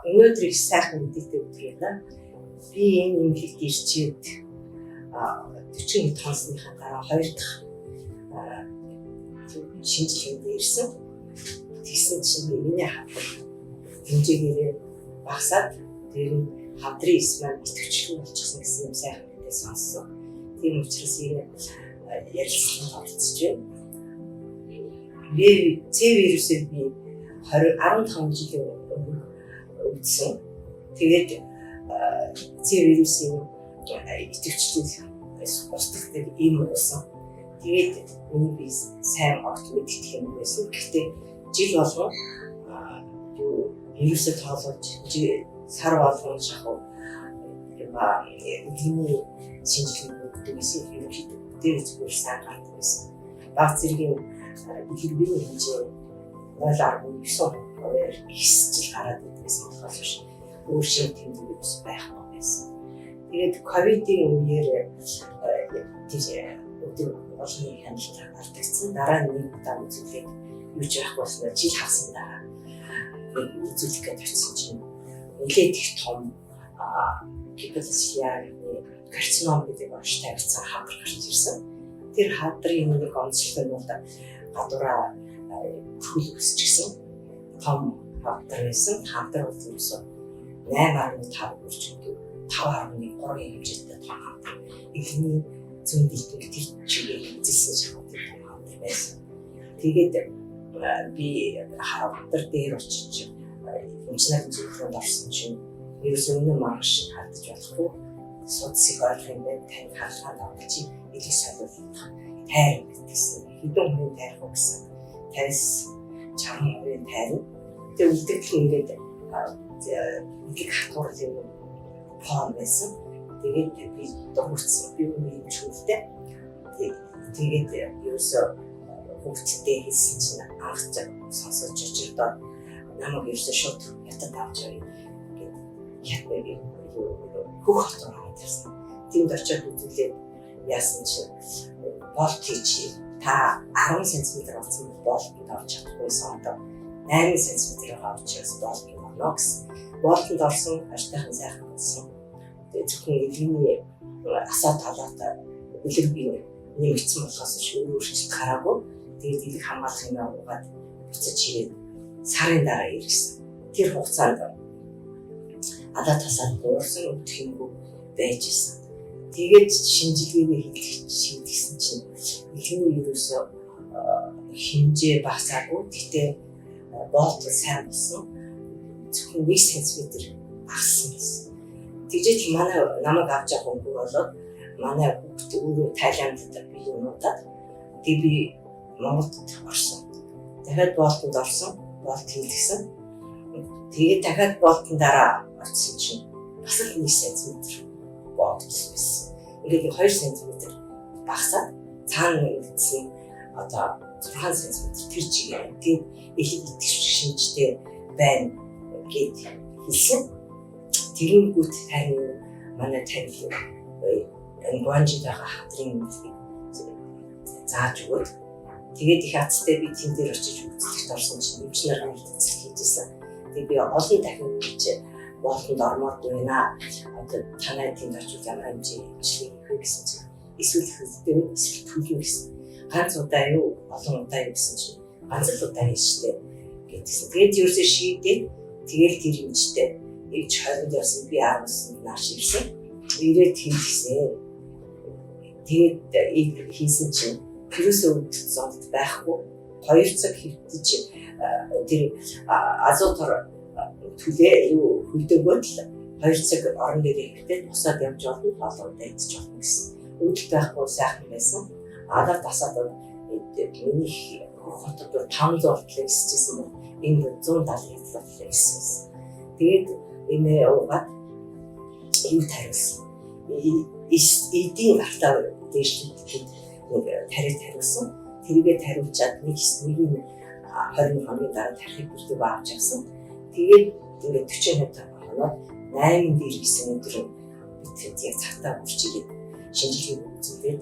өнөөдрийг сайхан мэдээлэл өгөх юм. Би энэ имлэгт ирчээд 40 тонсныхаа дараа 2 дахь шинжилгээнд ирсэн. Тэгсэн чинь миний хавдар хэмжээгээр багасаад тэр нь хавдрын эс маань идэвхжлэн болчихсон гэсэн юм сайхан мэдээ сонссон. Тийм учраас энэ ярилцлаганд оролцож байна. C вирусыг би 15 жилийн өмнө үзсэн. Тэгээд C вирусын идэвхжлэл устдагдаг юм болсон. Тэгээд миний би сайн огт мэддэг юм байсан. Гэхдээ жил болгон вирусыг тоолож сар болгон шахав эдний шинжилгээ өгдөг гэсэн ерөнхийдөө дээр зүгээр сайн гардаг байсан. Баг зэргийн илэрхийлэл хэмжээ 0.9 ихсэж гараад идэгсэн болохоос биш өөр шиг тэмдэг байхгүй байсан. Тэгээд ковидын үеэр өдөр болгоны хяналтаар алдагдсан. Дараа нь нэг удаа үзүүлээд юу ч байхгүй болсноо жил хагасан дараа үзүүлэх гэж очсон чинь нэлээд их том гипотезиарны карцином гэдэг онц тавьсан хавдар гарч ирсэн. Тэр хавдрын нэг онцлог нь бол гадуураа хөл өсчихсэн том хавдар байсан. Хавдар бол ерөөсөө 8.5 хүрчдэг 5.3 хэмжээтэй том хавдар. Эхний зөндөлтөг тэр чигээр эзэлсэн шахдаг том хавдар байсан. Тэгээд би хавдар дээр очиж эмчнэр зөвхөн орсон чинь ерөөсөө өнөө маргааш шиг хардаж болохгүй судсыг ойлгох юм байна. Тань хаалгаад авч илэг солиулах тайр гэсэн хэдэн хүн тайрах гэсэн 50-60 хүн тайр. Тэгээд үлдэгдэл ингээд нэг хатуурлын фон байсан. Тэгээд би дургуутсан би үнийг чүлдээ. Тэгээд ерөөсөө хөвгтдээ хэлсэн чинь анх сонсож очирдоо намайг ерөөсөө шууд ятад авч явъя гэдэг хөх хатуур авчихсан. Тэнд очиод үзүүлээд яасан чинь болт хийчих. Та 10 см болсон болтод орж чадахгүйсэн одоо 8 см авчихсан болтод орно гэсэн. Болтод орсон аштайхан сайхан болсон. Тэгээд зөвхөн эдний асаа талаатай илэрхий нэмэгдсэн болохоос өөрчлөлт гараагүй. Тэгээд илэг хамгаалах юм уугаад буцаж ирээд сарын дараа ирсэн. Тэр хугацаанд адаа тасаад буурсан өтгөнгөө байж исэн. Тэгээд шинжилгээгээ хийгдсэн чинь эхний ерөөсөө хэмжээ багасаагүй. Гэхдээ болт сайн болсон. Зөвхөн 1 см багассан гэсэн. Тэгжээд манай намайг авч явах хүн болоод манай хүүхд өөрөө Тайландд би юмудаад тэгээд би Монголд орсон. Дахиад болтод орсон. Болт хийлгсэн. Тэгээд дахиад болтон дараа очсон чинь бас л 1 см боогдсон. Ингээд 2 см багасаад цаана үлдсэн одоо 6 см тэр чигээр тэгээд элэг итгэвч шинжтэй байна гэд хэлсэн. Тэрэнгүүт харин манай танил ангуанжидаага хадрын зааж өгөөд тэгээд их хацтай би тэн дээр очиж үзэлтэд орсон чинь эмчнэр хэлцэл хийжсэн. Тэгээд би олон дахин гэж болтонд ормоод байна. Одоо танай тэнд очиж ямар хэмжээ имчилгээ хийх гэсэн чинь эсвэл хөлтэй эсвэл төлөв гэсэн. Ганц удаа юу олон удаа юу гэсэн чинь ганц л удаа хийжтэй гэдгийгсэн. Тэгээд ерөөсөө шийдээд тэгээд тэр эмчтэй эмч 20-нд явсан би 10-нд нааш ирсэн. Ирээд хийсэн. Тэгээд хийсэн чинь вирусөө зовд байхгүй 2 цаг хэвтэж тэр азотор түлээ юу хөлдөөгөө л 2 цаг орон дээр ихтэй босоод явж болно хоолойд идэж болно гэсэн. Үүдэл байхгүй сайхан байсан. Адаа тасаад миний хотод 500 ортлоо эсчихсэн бол энэ 170 ортлоо эссэн. Тэгээд энэ уугаад юу тариулсан. Эдийн гартаа дээш нэг тариулсан. Тэргээ тариулчаад нэг 20 хоногийн дараа тарихыг бүрдээ авч явсан. Тэгээд ингээд 40 хоног 8 дээр гисэн өдөр бид яг цагтаа үрчигээд шинжилгээ үзүүлээд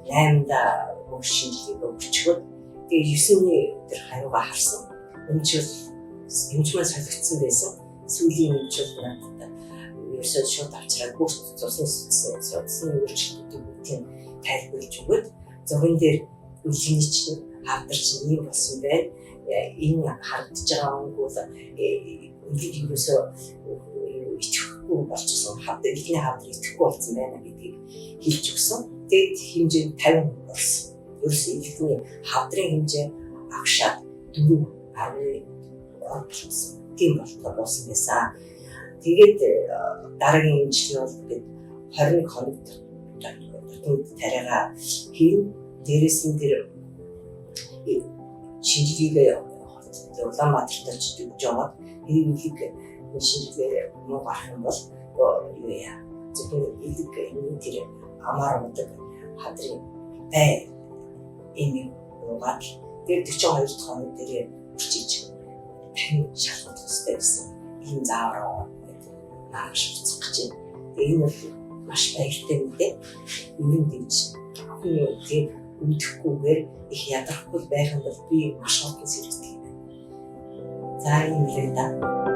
8-да бүх шинжилгээ өгчгөө тэгээд 9-ний тэр хаюугаа харсан. Эмч маань солигдсон байсан. сүүлийн нэмжүүл надад ерөөсөө шууд авчраад бүх цусны өөрчлөлтүүдийн тайлбарлаж өгöd зурган дээр үлгний чинь хавдар чинь ийм болсон байна. Энэ харагдаж байгаа өнгөл үлгий ерөөсөө итгэхгүй болчихсон. Хавдар ихний хавдар итгэхгүй болсон байна гэдгийг хэлж өгсөн. Тэгээд хэмжээ 50 болсон. Ерөөсөө үлгний хавдрын хэмжээ агшаад 4.3 болсон. Тийм болсон байсан. Тэгээд дараагийн имжлэг бол гээд 21 хоногт тариагаа хийн дээрээс нь тэр шинжилгээ Улаанбаатарт ч өгж яваад илэг шинжилгээ муу гарах юм бол юу яа зөвхөн илэг энэ тэр амар удаг хадрын бай энэ угаад тэр 42 дахь хоног дээр үрчиж тань шалгах хэрэгтэй гэсэн ийм заавар нааш буцах гэж байна. Энэ бол маш баяртай мэдээ. Өмнө дэж тэгээд үдэхгүйгээр их ядрахгүй байх юм бол би маш олон зэрэгтэй. За юм л да.